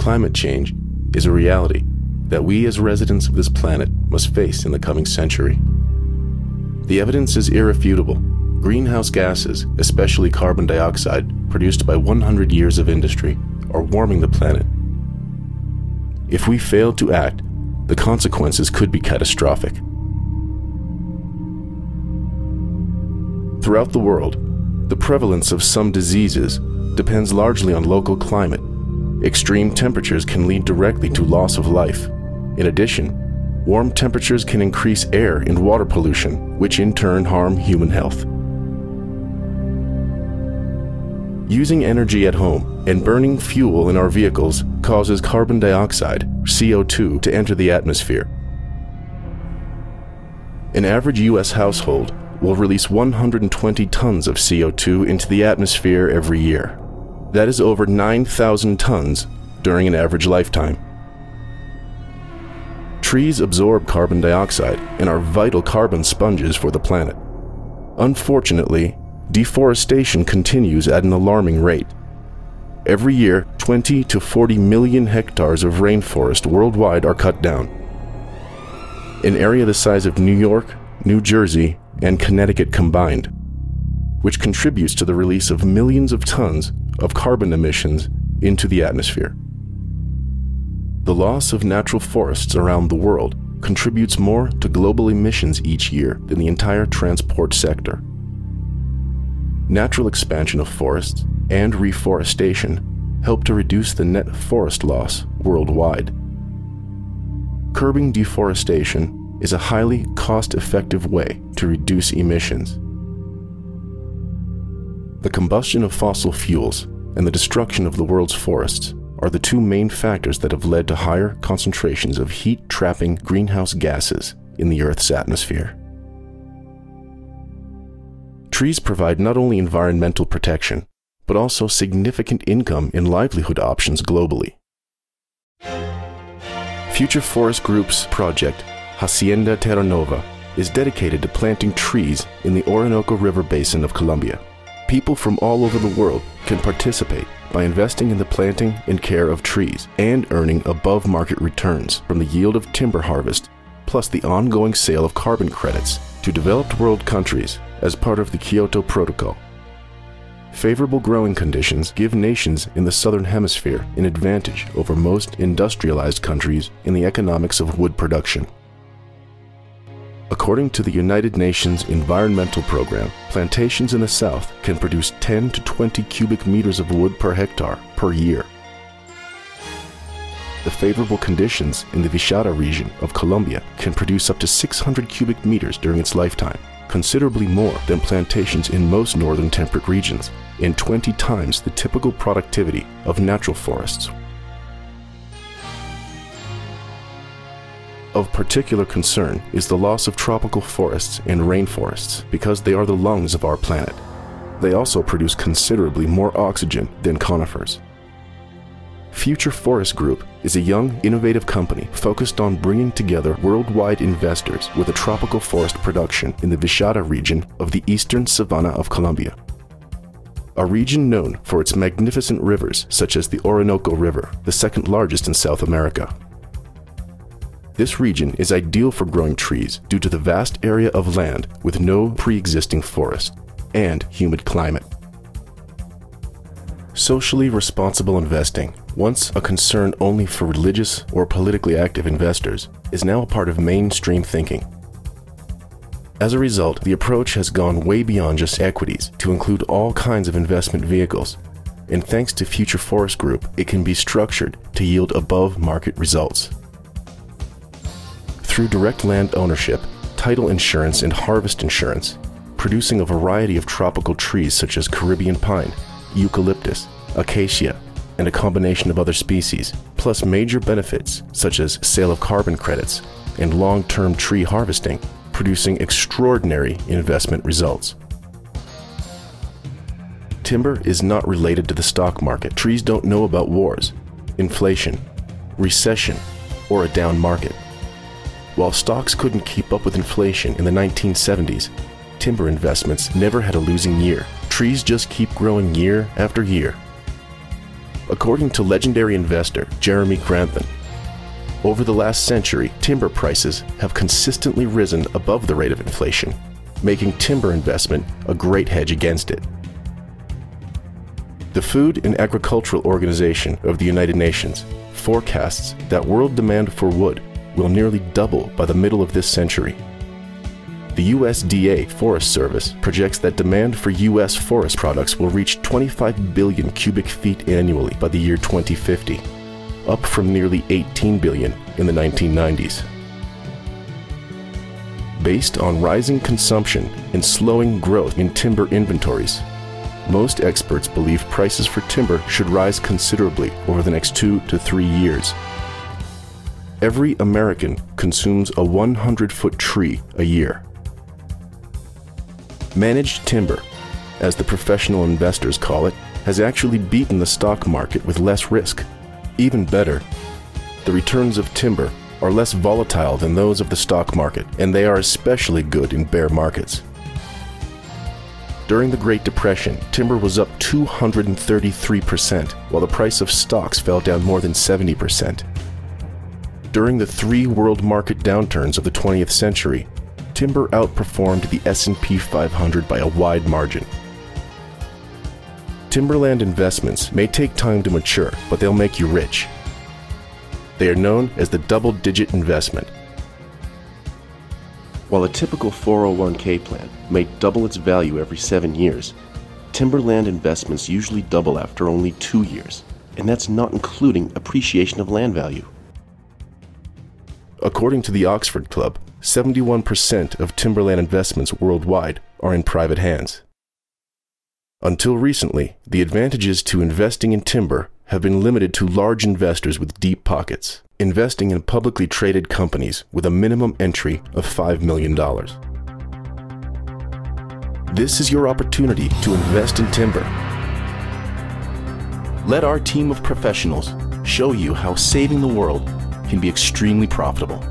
climate change is a reality that we as residents of this planet must face in the coming century. The evidence is irrefutable. Greenhouse gases, especially carbon dioxide, produced by 100 years of industry, are warming the planet. If we fail to act, the consequences could be catastrophic. Throughout the world, the prevalence of some diseases depends largely on local climate. Extreme temperatures can lead directly to loss of life. In addition, warm temperatures can increase air and water pollution, which in turn harm human health. Using energy at home and burning fuel in our vehicles causes carbon dioxide, CO2, to enter the atmosphere. An average U.S. household will release 120 tons of CO2 into the atmosphere every year. That is over 9,000 tons during an average lifetime. Trees absorb carbon dioxide and are vital carbon sponges for the planet. Unfortunately, deforestation continues at an alarming rate. Every year, 20 to 40 million hectares of rainforest worldwide are cut down. An area the size of New York, New Jersey, and Connecticut combined, which contributes to the release of millions of tons of carbon emissions into the atmosphere. The loss of natural forests around the world contributes more to global emissions each year than the entire transport sector. Natural expansion of forests and reforestation help to reduce the net forest loss worldwide. Curbing deforestation is a highly cost-effective way to reduce emissions. The combustion of fossil fuels and the destruction of the world's forests are the two main factors that have led to higher concentrations of heat-trapping greenhouse gases in the Earth's atmosphere. Trees provide not only environmental protection, but also significant income and livelihood options globally. Future Forest Group's project, Hacienda Terra Nova, is dedicated to planting trees in the Orinoco River Basin of Colombia. People from all over the world can participate by investing in the planting and care of trees and earning above-market returns from the yield of timber harvest, plus the ongoing sale of carbon credits to developed world countries as part of the Kyoto Protocol. Favorable growing conditions give nations in the Southern Hemisphere an advantage over most industrialized countries in the economics of wood production. According to the United Nations Environmental Program, plantations in the South can produce 10 to 20 cubic meters of wood per hectare per year. The favorable conditions in the Vishara region of Colombia can produce up to 600 cubic meters during its lifetime, considerably more than plantations in most northern temperate regions, and 20 times the typical productivity of natural forests. Of particular concern is the loss of tropical forests and rainforests because they are the lungs of our planet. They also produce considerably more oxygen than conifers. Future Forest Group is a young, innovative company focused on bringing together worldwide investors with a tropical forest production in the Vishara region of the eastern savanna of Colombia. A region known for its magnificent rivers such as the Orinoco River, the second largest in South America. This region is ideal for growing trees due to the vast area of land with no pre-existing forest and humid climate. Socially responsible investing, once a concern only for religious or politically active investors, is now a part of mainstream thinking. As a result, the approach has gone way beyond just equities to include all kinds of investment vehicles, and thanks to Future Forest Group, it can be structured to yield above-market results. Through direct land ownership, title insurance and harvest insurance, producing a variety of tropical trees such as Caribbean pine, eucalyptus, acacia, and a combination of other species, plus major benefits such as sale of carbon credits and long-term tree harvesting, producing extraordinary investment results. Timber is not related to the stock market. Trees don't know about wars, inflation, recession, or a down market. While stocks couldn't keep up with inflation in the 1970s, timber investments never had a losing year. Trees just keep growing year after year. According to legendary investor Jeremy Grantham, over the last century, timber prices have consistently risen above the rate of inflation, making timber investment a great hedge against it. The Food and Agricultural Organization of the United Nations forecasts that world demand for wood will nearly double by the middle of this century. The USDA Forest Service projects that demand for U.S. forest products will reach 25 billion cubic feet annually by the year 2050, up from nearly 18 billion in the 1990s. Based on rising consumption and slowing growth in timber inventories, most experts believe prices for timber should rise considerably over the next 2 to 3 years. Every American consumes a 100-foot tree a year. Managed timber, as the professional investors call it, has actually beaten the stock market with less risk. Even better, the returns of timber are less volatile than those of the stock market, and they are especially good in bear markets. During the Great Depression, timber was up 233%, while the price of stocks fell down more than 70%. During the 3 world market downturns of the 20th century, timber outperformed the S&P 500 by a wide margin. Timberland investments may take time to mature, but they'll make you rich. They are known as the double-digit investment. While a typical 401k plan may double its value every 7 years, timberland investments usually double after only 2 years, and that's not including appreciation of land value. According to the Oxford Club, 71% of timberland investments worldwide are in private hands. Until recently, the advantages to investing in timber have been limited to large investors with deep pockets, investing in publicly traded companies with a minimum entry of $5 million. This is your opportunity to invest in timber. Let our team of professionals show you how saving the world can be extremely profitable.